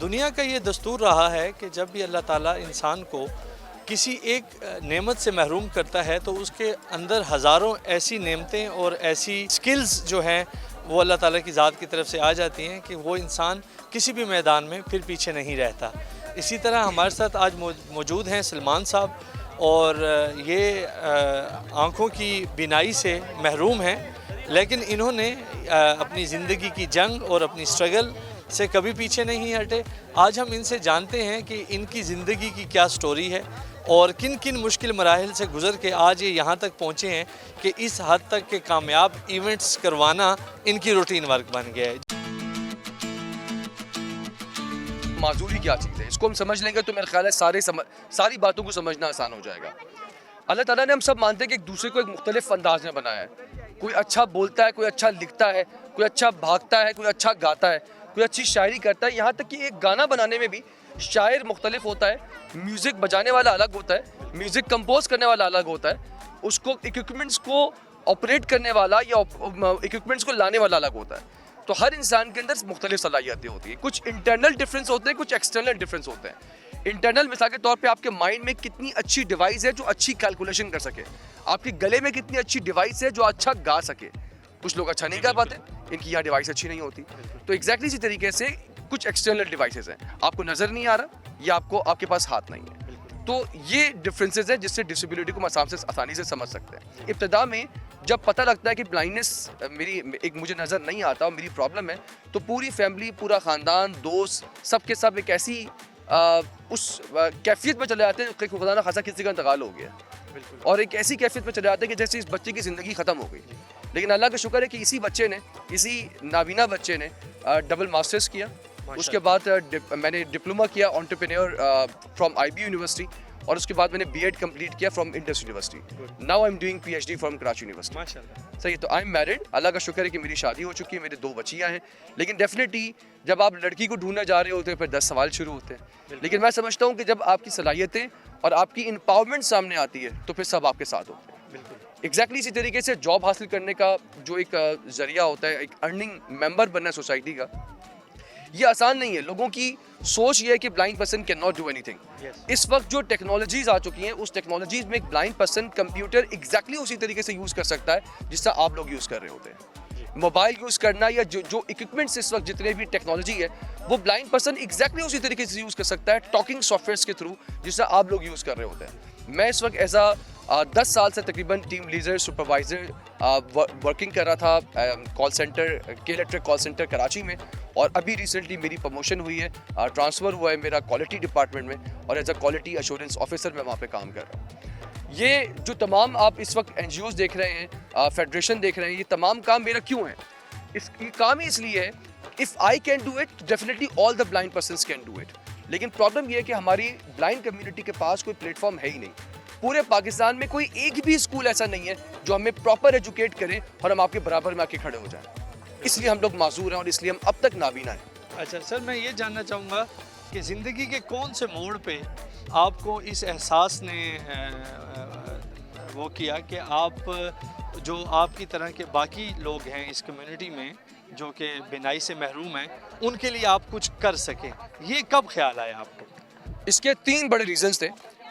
दुनिया का ये दस्तूर रहा है कि जब भी अल्लाह ताला इंसान को किसी एक नेमत से महरूम करता है तो उसके अंदर हज़ारों ऐसी नेमतें और ऐसी स्किल्स जो हैं वो अल्लाह ताला की ज़ात की तरफ से आ जाती हैं कि वो इंसान किसी भी मैदान में फिर पीछे नहीं रहता। इसी तरह हमारे साथ आज मौजूद हैं सलमान साहब, और ये आँखों की बीनाई से महरूम हैं, लेकिन इन्होंने अपनी ज़िंदगी की जंग और अपनी स्ट्रगल से कभी पीछे नहीं हटे। आज हम इनसे जानते हैं कि इनकी ज़िंदगी की क्या स्टोरी है और किन किन मुश्किल मराहिल से गुज़र के आज ये यहाँ तक पहुँचे हैं कि इस हद तक के कामयाब इवेंट्स करवाना इनकी रूटीन वर्क बन गया है। माजूरी क्या चीज़ है, इसको हम समझ लेंगे तो मेरा ख्याल है सारी बातों को समझना आसान हो जाएगा। अल्लाह ताला ने हम सब मानते हैं कि एक दूसरे को एक मुख्तलिफ अंदाज में बनाया है। कोई अच्छा बोलता है, कोई अच्छा लिखता है, कोई अच्छा भागता है, कोई अच्छा गाता है, कोई अच्छी शायरी करता है। यहाँ तक कि एक गाना बनाने में भी शायर मुख्तलिफ होता है, म्यूज़िक बजाने वाला अलग होता है, म्यूज़िक कंपोज करने वाला अलग होता है, उसको इक्विपमेंट्स को ऑपरेट करने वाला या इक्विपमेंट्स को लाने वाला अलग होता है। तो हर इंसान के अंदर मुख्तलिफ सलाहियतें होती हैं। कुछ इंटरनल डिफरेंस होते हैं, कुछ एक्सटर्नल डिफरेंस होते हैं। इंटरनल मिसाल के तौर पे आपके माइंड में कितनी अच्छी डिवाइस है जो अच्छी कैलकुलेशन कर सके, आपके गले में कितनी अच्छी डिवाइस है जो अच्छा गा सके। कुछ लोग अच्छा नहीं गा पाते, इनकी यहाँ डिवाइस अच्छी नहीं होती। तो एग्जैक्टली इसी तरीके से कुछ एक्सटर्नल डिवाइसेस हैं, आपको नज़र नहीं आ रहा या आपके पास हाथ नहीं है। तो ये डिफरेंसेस हैं जिससे डिसेबिलिटी को हम आसानी से समझ सकते हैं। इब्तिदा में जब पता लगता है कि ब्लाइंडनेस मुझे नज़र नहीं आता और मेरी प्रॉब्लम है, तो पूरी फैमिली, पूरा ख़ानदान, दोस्त, सब के सब एक ऐसी उस कैफियत में चले जाते हैं कि खुदा ना खासा किसी का इंतकाल हो गया, और एक ऐसी कैफियत में चले जाते हैं कि जैसे इस बच्चे की ज़िंदगी ख़त्म हो गई। लेकिन अल्लाह का शुक्र है कि इसी नाबीना बच्चे ने डबल मास्टर्स किया। उसके बाद मैंने डिप्लोमा किया एंटरप्रेन्योर फ्रॉम IB यूनिवर्सिटी, और उसके बाद मैंने B.Ed कंप्लीट किया from Indus university. Now I am doing PhD from Karachi university. माशाल्लाह। सही है। तो आई एम मैरिड, अल्लाह का शुक्र है कि मेरी शादी हो चुकी है, मेरे 2 बच्चियाँ हैं। लेकिन डेफिनेटली जब आप लड़की को ढूंढने जा रहे होते हैं फिर 10 सवाल शुरू होते हैं। लेकिन मैं समझता हूँ कि जब आपकी सलाहियतें और आपकी एम्पावरमेंट सामने आती है तो फिर सब आपके साथ होते हैं। बिल्कुल एग्जैक्टली इसी तरीके से जॉब हासिल करने का जो एक जरिया होता है, एक अर्निंग मेंबर बनना है सोसाइटी का, ये आसान नहीं है। लोगों की सोच ये है कि blind person can not do anything. इस वक्त जो टेक्नोलॉजीज आ चुकी हैं, उस टेक्नोलॉजीज में एक ब्लाइंड पर्सन कंप्यूटर एग्जैक्टली उसी तरीके से यूज़ कर सकता है जिससे आप लोग यूज़ कर रहे होते हैं। मोबाइल यूज़ करना या जो इक्विपमेंट्स इस वक्त जितने भी टेक्नोलॉजी है, वो ब्लाइंड पर्सन एग्जैक्टली उसी तरीके से यूज़ कर सकता है टॉकिंग सॉफ्टवेयर्स के थ्रू जिससे आप लोग यूज़ कर रहे होते हैं। मैं इस वक्त एज 10 साल से तकरीबन टीम लीडर, सुपरवाइज़र वर्किंग कर रहा था कॉल सेंटर के इलेक्ट्रिक कॉल सेंटर कराची में, और अभी रिसेंटली मेरी प्रमोशन हुई है, ट्रांसफ़र हुआ है मेरा क्वालिटी डिपार्टमेंट में, और as a quality assurance officer मैं वहाँ पे काम कर रहा हूँ। ये जो तमाम आप इस वक्त NGOs देख रहे हैं, फेडरेशन देख रहे हैं, ये तमाम काम मेरा क्यों है? ये काम ही इसलिए है, if I can do it definitely all the blind persons can do it. लेकिन प्रॉब्लम ये है कि हमारी ब्लाइंड कम्युनिटी के पास कोई प्लेटफॉर्म है ही नहीं। पूरे पाकिस्तान में कोई एक भी स्कूल ऐसा नहीं है जो हमें प्रॉपर एजुकेट करे और हम आपके बराबर में आके खड़े हो जाएं। इसलिए हम लोग माजूर हैं और इसलिए हम अब तक नाबीना हैं। अच्छा सर, मैं ये जानना चाहूँगा कि ज़िंदगी के कौन से मोड़ पे आपको इस एहसास ने वो किया कि आप जो आपकी तरह के बाकी लोग हैं इस कम्युनिटी में जो कि बिनाई से महरूम हैं, उनके लिए आप कुछ कर सकें? ये कब ख्याल आया आपको? इसके 3 बड़े रीज़न्स थे।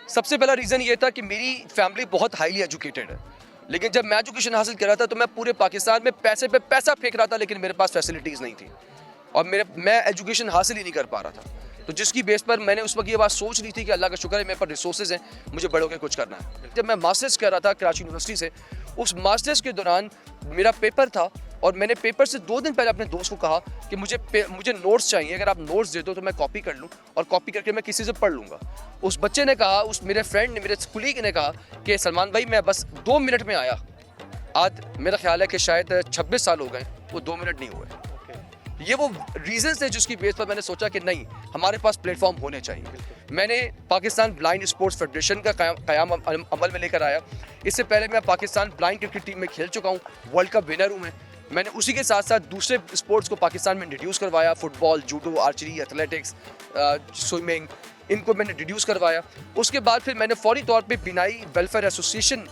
सबसे पहला रीज़न ये था कि मेरी फैमिली बहुत हाईली एजुकेटेड है, लेकिन जब मैं एजुकेशन हासिल कर रहा था तो मैं पूरे पाकिस्तान में पैसे पे पैसा फेंक रहा था, लेकिन मेरे पास फैसिलिटीज़ नहीं थी और मैं एजुकेशन हासिल ही नहीं कर पा रहा था। तो जिसकी बेस पर मैंने उस वक्त ये बात सोच ली थी कि अल्लाह का शुक्र है मेरे पास रिसोर्सेज हैं, मुझे बड़े होकर कुछ करना है। जब मैं मास्टर्स कर रहा था कराची यूनिवर्सिटी से, उस मास्टर्स के दौरान मेरा पेपर था और मैंने पेपर से 2 दिन पहले अपने दोस्त को कहा कि मुझे नोट्स चाहिए, अगर आप नोट्स दे दो तो मैं कॉपी कर लूँ और कॉपी करके मैं किसी से पढ़ लूँगा। उस बच्चे ने कहा, मेरे फ्रेंड ने, मेरे कुलीग ने कहा कि सलमान भाई मैं बस 2 मिनट में आया। आज मेरा ख्याल है कि शायद 26 साल हो गए, वो 2 मिनट नहीं हुए। ये वो रीजंस थे जिसकी बेस पर मैंने सोचा कि नहीं, हमारे पास प्लेटफॉर्म होने चाहिए। मैंने पाकिस्तान ब्लाइंड स्पोर्ट्स फेडरेशन का क़याम अमल में लेकर आया। इससे पहले मैं पाकिस्तान ब्लाइंड क्रिकेट टीम में खेल चुका हूँ, वर्ल्ड कप विनर हूँ मैं। मैंने उसी के साथ साथ दूसरे स्पोर्ट्स को पाकिस्तान में इंट्रोड्यूस करवाया, football, judo, archery, athletics, swimming, इनको मैंने इंट्रोड्यूस करवाया। उसके बाद फिर मैंने फौरी तौर पे बिनाई वेलफेयर एसोसिएशन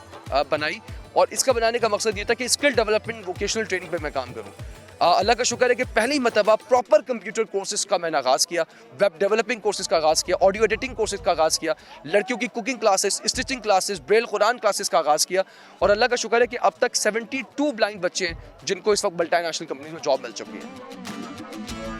बनाई और इसका बनाने का मकसद ये था कि स्किल डेवलपमेंट, वोकेशनल ट्रेनिंग पे मैं काम करूँ। अल्लाह का शुक्र है कि पहली मरतबा प्रॉपर कंप्यूटर कोर्सेज का मैंने आगाज़ किया, वेब डेवलपिंग कोर्सेज का आगाज़ किया, ऑडियो एडिटिंग कोर्सेज का आगाज़ किया, लड़कियों की cooking classes, stitching classes, Braille Quran classes का आगाज़ किया। और अल्लाह का शुक्र है कि अब तक 72 ब्लाइंड बच्चे हैं जिनको इस वक्त मल्टी नेशनल कंपनी में जॉब मिल चुकी है।